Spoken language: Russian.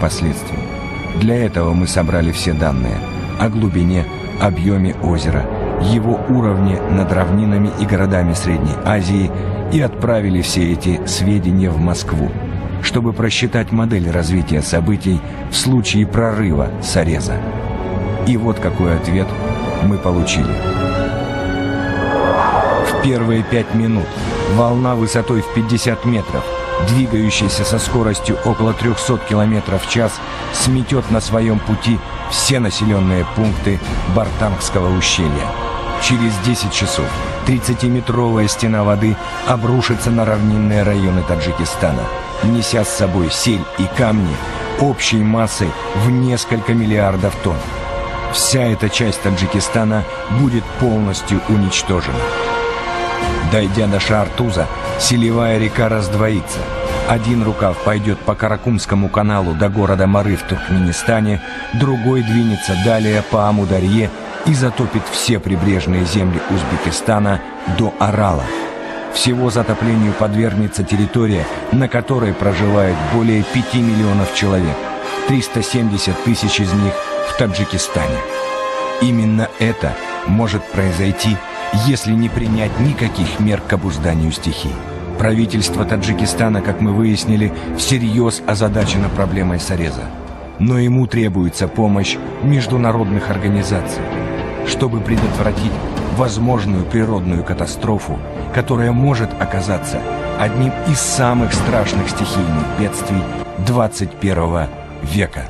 последствий. Для этого мы собрали все данные о глубине, объеме озера, его уровне над равнинами и городами Средней Азии и отправили все эти сведения в Москву, чтобы просчитать модель развития событий в случае прорыва сореза. И вот какой ответ мы получили. В первые 5 минут волна высотой в 50 метров, двигающаяся со скоростью около 300 км в час, сметет на своем пути все населенные пункты Бартангского ущелья. Через 10 часов 30-метровая стена воды обрушится на равнинные районы Таджикистана, неся с собой сель и камни общей массой в несколько миллиардов тонн. Вся эта часть Таджикистана будет полностью уничтожена. Дойдя до Шаартуза, селевая река раздвоится. Один рукав пойдет по Каракумскому каналу до города Мары в Туркменистане, другой двинется далее по Амударье и затопит все прибрежные земли Узбекистана до Арала. Всего затоплению подвергнется территория, на которой проживает более 5 миллионов человек, 370 тысяч из них в Таджикистане. Именно это может произойти, если не принять никаких мер к обузданию стихий. Правительство Таджикистана, как мы выяснили, всерьез озадачено проблемой сореза. Но ему требуется помощь международных организаций, чтобы предотвратить возможную природную катастрофу, которая может оказаться одним из самых страшных стихийных бедствий 21 века.